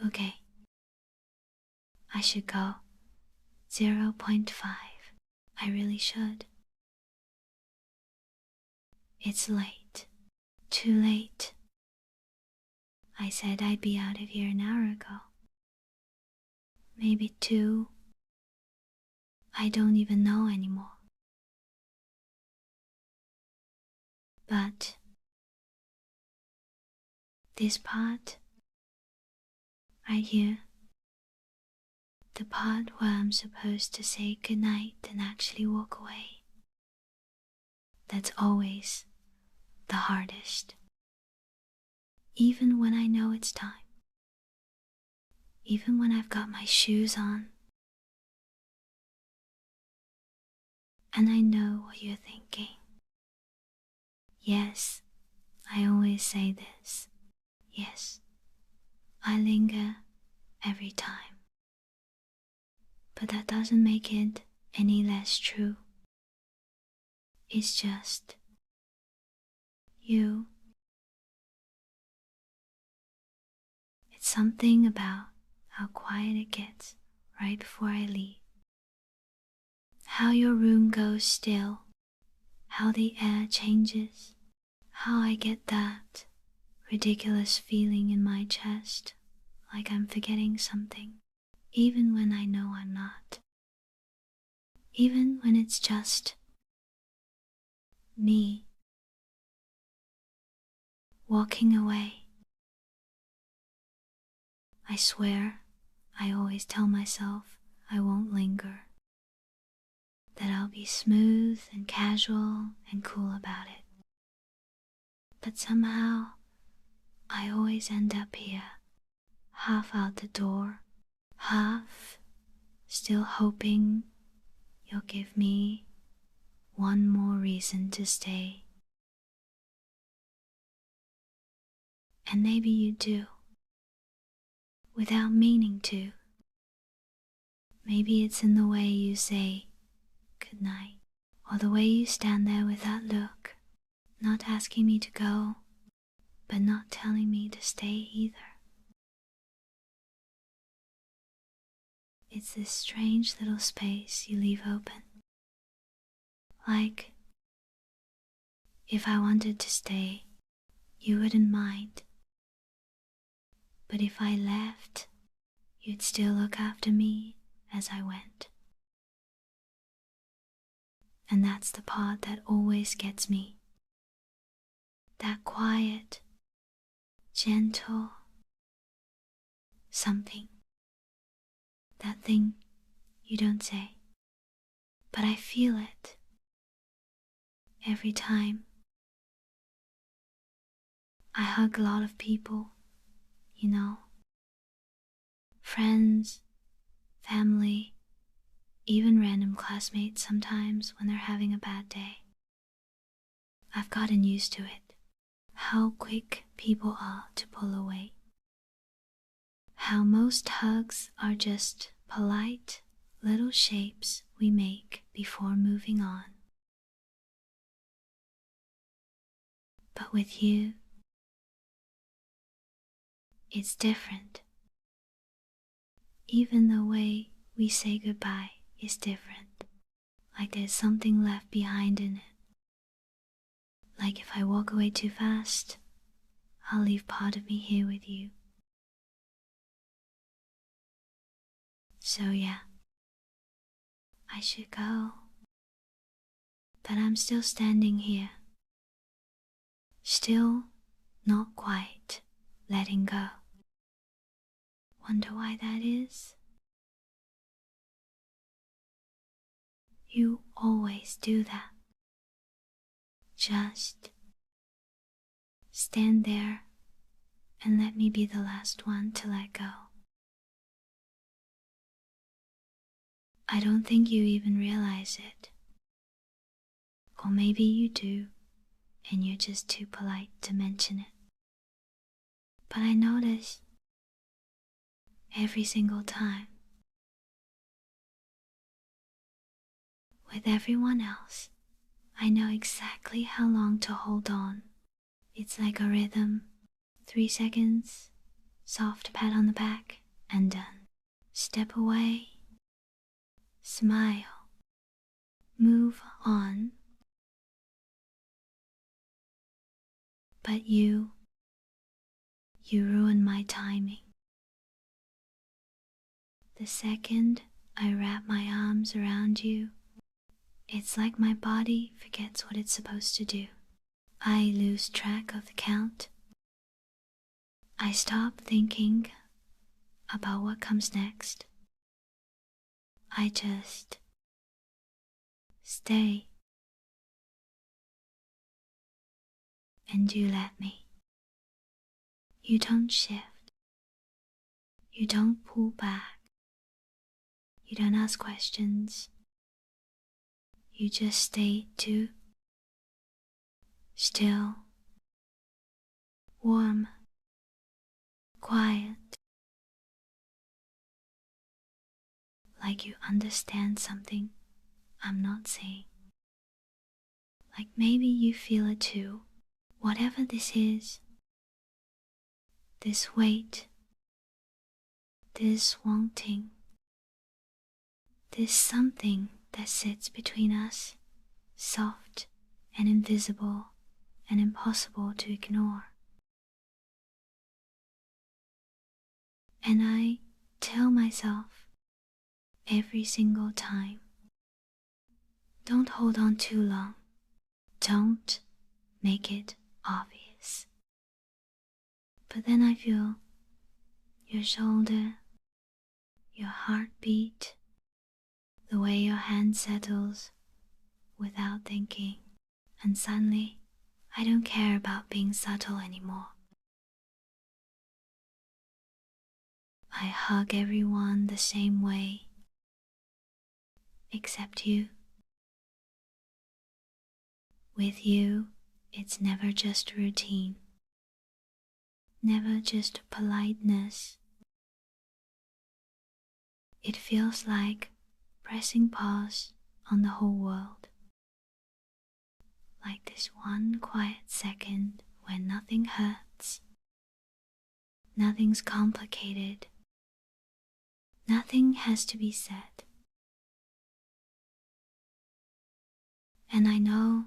Okay, I should go. 0.5. I really should. It's late. Too late. I said I'd be out of here an hour ago. Maybe 2. I don't even know anymore. But this part, right here, the part where I'm supposed to say goodnight and actually walk away, that's always the hardest. Even when I know it's time. Even when I've got my shoes on. And I know what you're thinking. Yes, I always say this. Yes, I linger every time. But that doesn't make it any less true. It's just you. It's something about how quiet it gets right before I leave. How your room goes still. How the air changes. How I get that ridiculous feeling in my chest, like I'm forgetting something, even when I know I'm not. Even when it's just me walking away. I swear, I always tell myself I won't linger, that I'll be smooth and casual and cool about it. But somehow, I always end up here, half out the door, half still hoping you'll give me one more reason to stay. And maybe you do, without meaning to. Maybe it's in the way you say goodnight, or the way you stand there with that look, not asking me to go, but not telling me to stay either. It's this strange little space you leave open. Like, if I wanted to stay, you wouldn't mind. But if I left, you'd still look after me as I went. And that's the part that always gets me. That quiet, gentle something. That thing you don't say. But I feel it every time. I hug a lot of people, you know. Friends, family, even random classmates sometimes when they're having a bad day. I've gotten used to it, how quick people are to pull away. How most hugs are just polite little shapes we make before moving on. But with you, it's different. Even the way we say goodbye is different, like there's something left behind in it. Like if I walk away too fast, I'll leave part of me here with you. So yeah, I should go, but I'm still standing here, still not quite letting go. Wonder why that is? You always do that. Just stand there and let me be the last one to let go. I don't think you even realize it. Or maybe you do, and you're just too polite to mention it. But I notice every single time. With everyone else, I know exactly how long to hold on. It's like a rhythm. 3 seconds, soft pat on the back, and done. Step away, smile, move on. But you ruin my timing. The second I wrap my arms around you, it's like my body forgets what it's supposed to do. I lose track of the count. I stop thinking about what comes next. I just stay. And you let me. You don't shift. You don't pull back. You don't ask questions. You just stay too. Still, warm, quiet, like you understand something I'm not saying. Like maybe you feel it too. Whatever this is, this weight, this wanting, this something that sits between us, soft and invisible and impossible to ignore. And I tell myself every single time, don't hold on too long. Don't make it obvious. But then I feel your shoulder, your heartbeat, the way your hand settles without thinking, and suddenly I don't care about being subtle anymore. I hug everyone the same way, except you. With you, it's never just routine, never just politeness. It feels like pressing pause on the whole world. Like this one quiet second when nothing hurts, nothing's complicated, nothing has to be said. And I know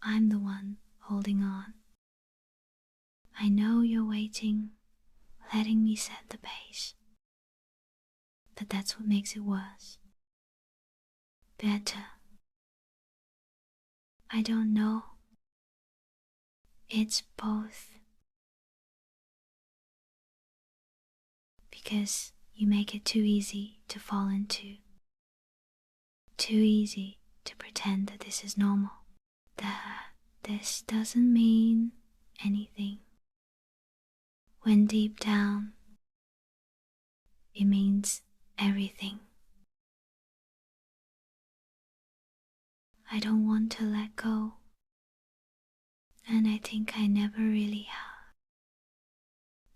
I'm the one holding on. I know you're waiting, letting me set the pace. But that's what makes it worse. Better. I don't know. It's both. Because you make it too easy to fall into. Too easy to pretend that this is normal. That this doesn't mean anything. When deep down, it means everything. I don't want to let go. And I think I never really have.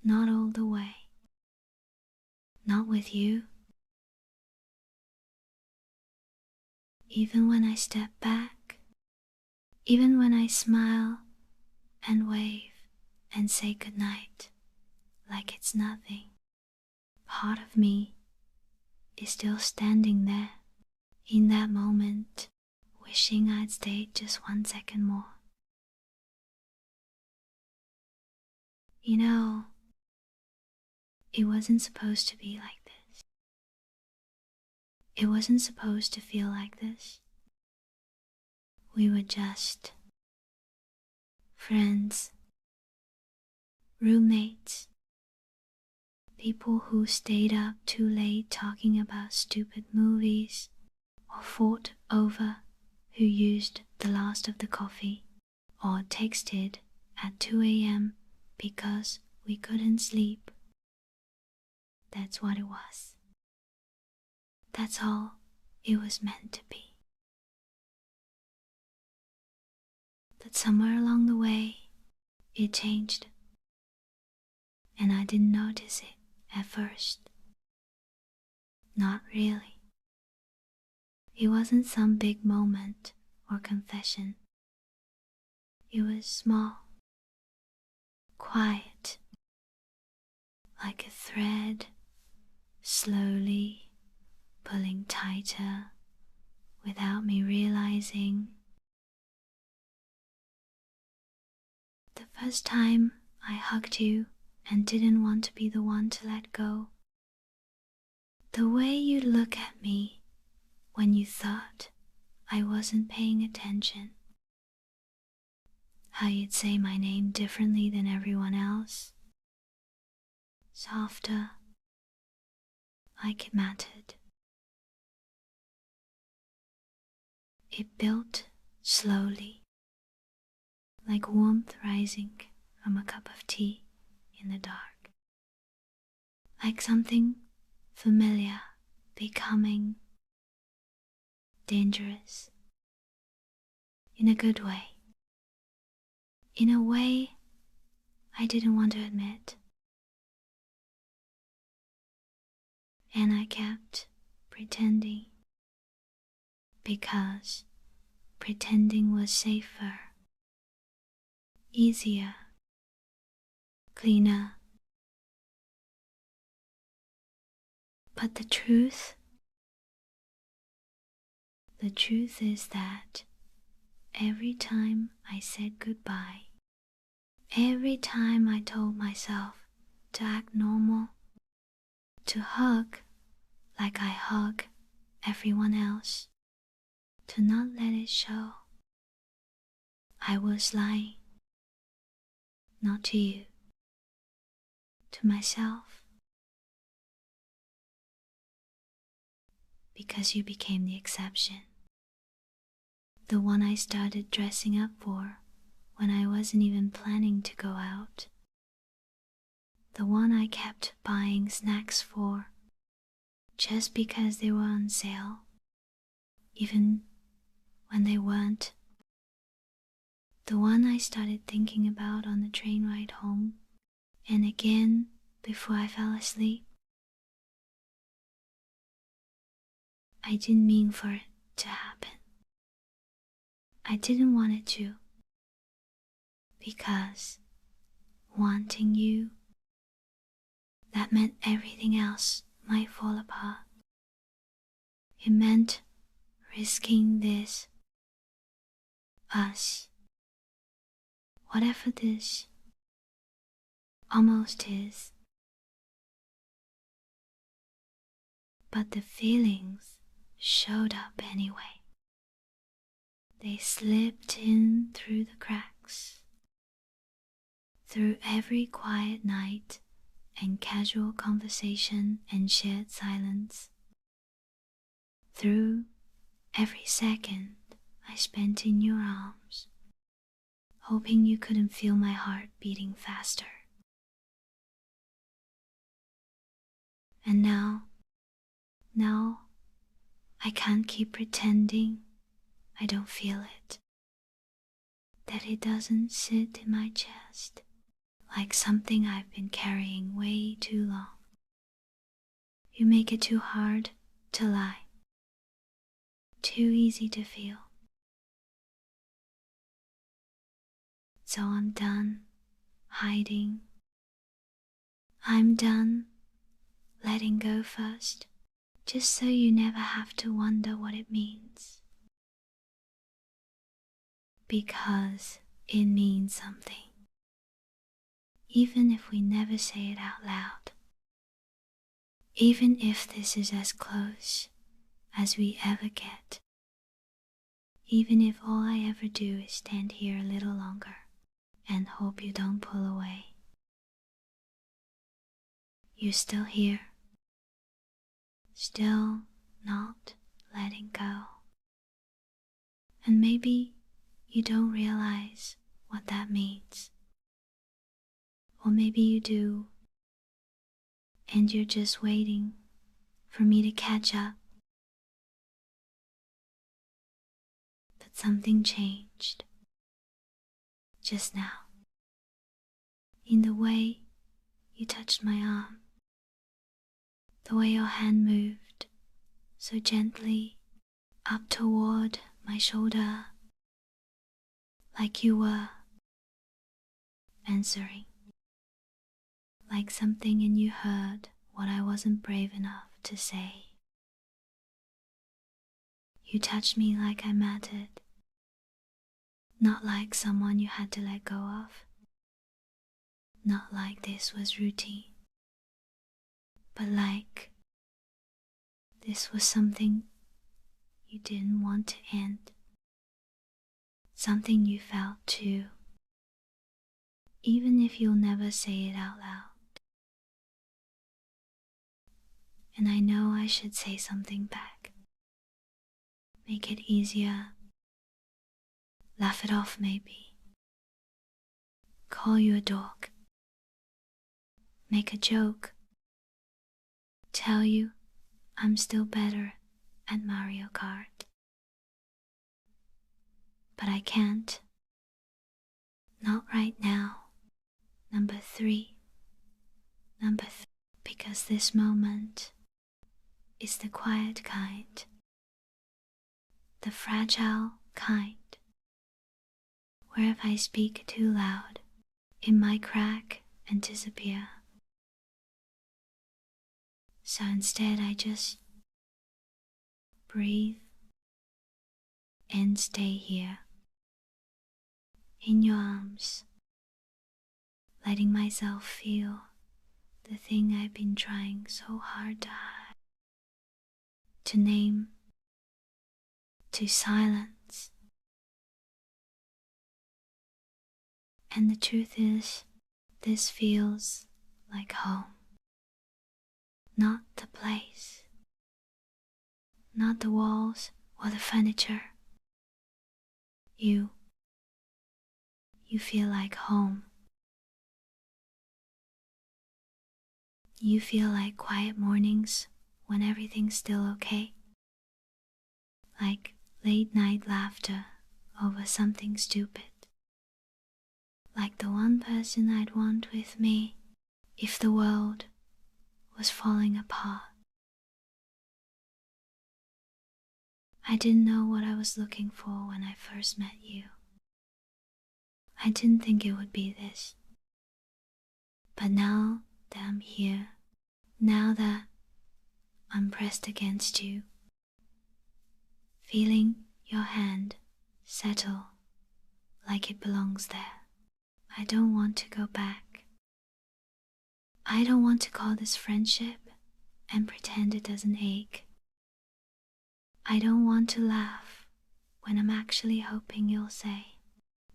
Not all the way. Not with you. Even when I step back, even when I smile and wave and say goodnight, like it's nothing, part of me is still standing there in that moment, wishing I'd stayed just 1 second more. You know, it wasn't supposed to be like this. It wasn't supposed to feel like this. We were just friends, roommates, people who stayed up too late talking about stupid movies or fought over who used the last of the coffee or texted at 2 a.m. because we couldn't sleep. That's what it was. That's all it was meant to be. But somewhere along the way, it changed. And I didn't notice it at first. Not really. It wasn't some big moment or confession. It was small, quiet, like a thread, slowly pulling tighter without me realizing. The first time I hugged you and didn't want to be the one to let go. The way you look at me when you thought I wasn't paying attention. How you'd say my name differently than everyone else. Softer, like it mattered. It built slowly, like warmth rising from a cup of tea in the dark. Like something familiar becoming dangerous. In a good way. In a way I didn't want to admit. And I kept pretending. Because pretending was safer, easier, cleaner. But the truth is that every time I said goodbye, every time I told myself to act normal, to hug like I hug everyone else, to not let it show, I was lying. Not to you, to myself. Because you became the exception. The one I started dressing up for when I wasn't even planning to go out. The one I kept buying snacks for just because they were on sale, even when they weren't. The one I started thinking about on the train ride home, and again before I fell asleep. I didn't mean for it to happen. I didn't want it to, because wanting you, that meant everything else might fall apart. It meant risking this, us, whatever this almost is. But the feelings showed up anyway. They slipped in through the cracks, through every quiet night and casual conversation and shared silence, through every second I spent in your arms, hoping you couldn't feel my heart beating faster. And now I can't keep pretending I don't feel it, that it doesn't sit in my chest like something I've been carrying way too long. You make it too hard to lie, too easy to feel. So I'm done hiding. I'm done letting go first, just so you never have to wonder what it means. Because it means something, even if we never say it out loud. Even if this is as close as we ever get. Even if all I ever do is stand here a little longer and hope you don't pull away. You're still here, still not letting go. And maybe you don't realize what that means. Or maybe you do, and you're just waiting for me to catch up. But something changed just now, in the way you touched my arm, the way your hand moved so gently up toward my shoulder, like you were answering, like something in you heard what I wasn't brave enough to say. You touched me like I mattered, not like someone you had to let go of, not like this was routine, but like this was something you didn't want to end, something you felt too, even if you'll never say it out loud. And I know I should say something back, make it easier, laugh it off maybe, call you a dog, make a joke, tell you I'm still better at Mario Kart. But I can't. Not right now. Number three. Because this moment is the quiet kind, the fragile kind, where if I speak too loud, it might crack and disappear. So instead I just breathe and stay here, in your arms, letting myself feel the thing I've been trying so hard to hide, to name, to silence. And the truth is, this feels like home. Not the place, not the walls or the furniture. You feel like home. You feel like quiet mornings when everything's still okay. Like late night laughter over something stupid. Like the one person I'd want with me if the world was falling apart. I didn't know what I was looking for when I first met you. I didn't think it would be this. But now that I'm here, now that I'm pressed against you, feeling your hand settle like it belongs there, I don't want to go back. I don't want to call this friendship and pretend it doesn't ache. I don't want to laugh when I'm actually hoping you'll say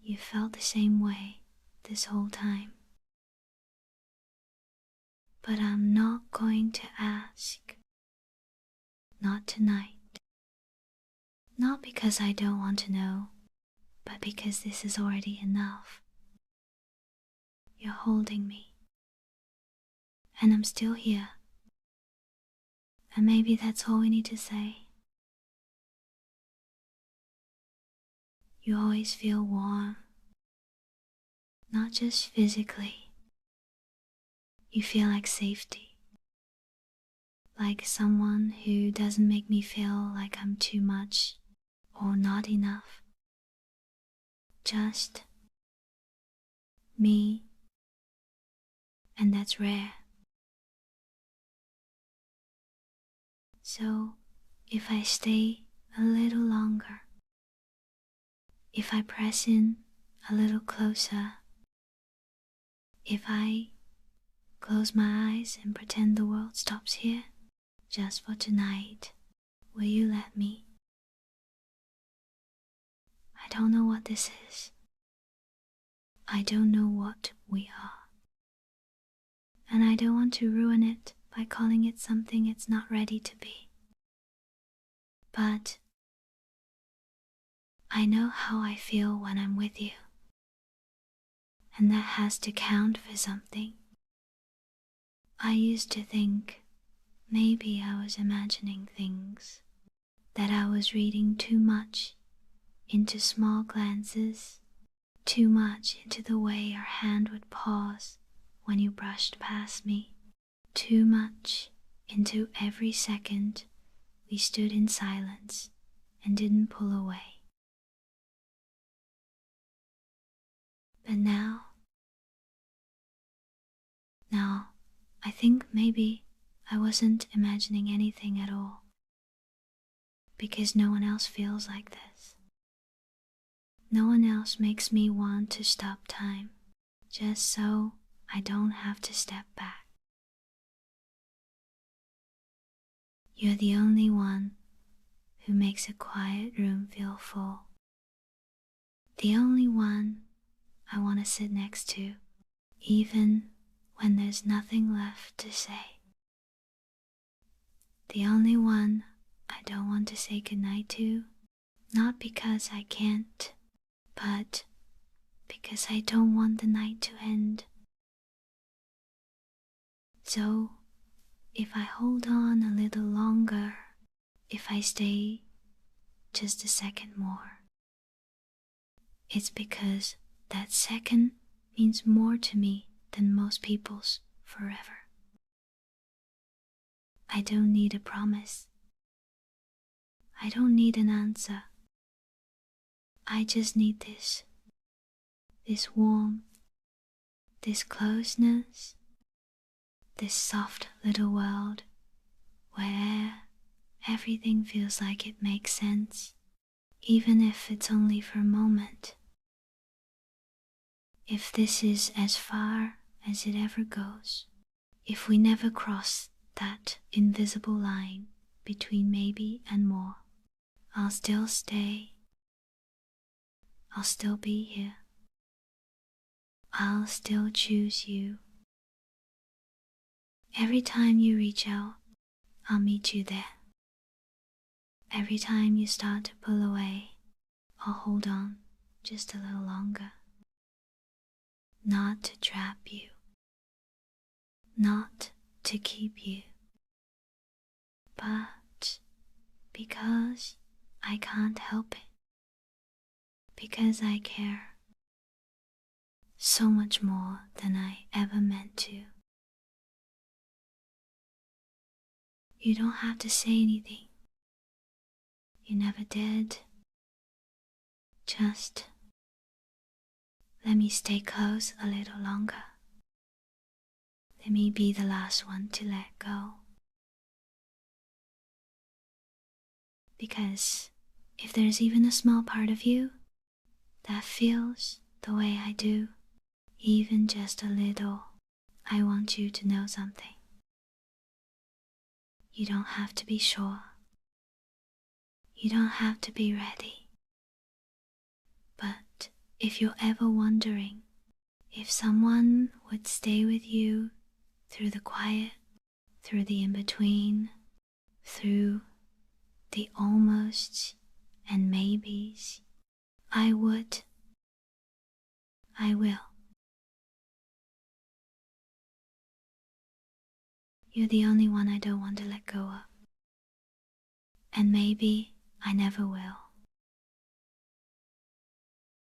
you felt the same way this whole time. But I'm not going to ask. Not tonight. Not because I don't want to know, but because this is already enough. You're holding me. And I'm still here. And maybe that's all we need to say. You always feel warm. Not just physically. You feel like safety. Like someone who doesn't make me feel like I'm too much or not enough. Just me. And that's rare. So if I stay a little longer, if I press in a little closer, if I close my eyes and pretend the world stops here, just for tonight, will you let me? I don't know what this is. I don't know what we are. And I don't want to ruin it by calling it something it's not ready to be. But I know how I feel when I'm with you. And that has to count for something. I used to think maybe I was imagining things, that I was reading too much into small glances, too much into the way your hand would pause when you brushed past me, too much into every second we stood in silence and didn't pull away. But now think maybe I wasn't imagining anything at all, because no one else feels like this. No one else makes me want to stop time, just so I don't have to step back. You're the only one who makes a quiet room feel full. The only one I want to sit next to, even when there's nothing left to say. The only one I don't want to say goodnight to, not because I can't, but because I don't want the night to end. So, if I hold on a little longer, if I stay just a second more, it's because that second means more to me than most people's forever. I don't need a promise. I don't need an answer. I just need this warmth, this closeness, this soft little world where everything feels like it makes sense, even if it's only for a moment. If this is as far as it ever goes, if we never cross that invisible line between maybe and more, I'll still stay. I'll still be here. I'll still choose you. Every time you reach out, I'll meet you there. Every time you start to pull away, I'll hold on just a little longer. Not to trap you, not to keep you, but because I can't help it, because I care so much more than I ever meant to. You don't have to say anything. You never did. Just let me stay close a little longer. Let me be the last one to let go. Because if there's even a small part of you that feels the way I do, even just a little, I want you to know something. You don't have to be sure. You don't have to be ready. But if you're ever wondering if someone would stay with you through the quiet, through the in-between, through the almosts and maybes, I would. I will. You're the only one I don't want to let go of. And maybe I never will.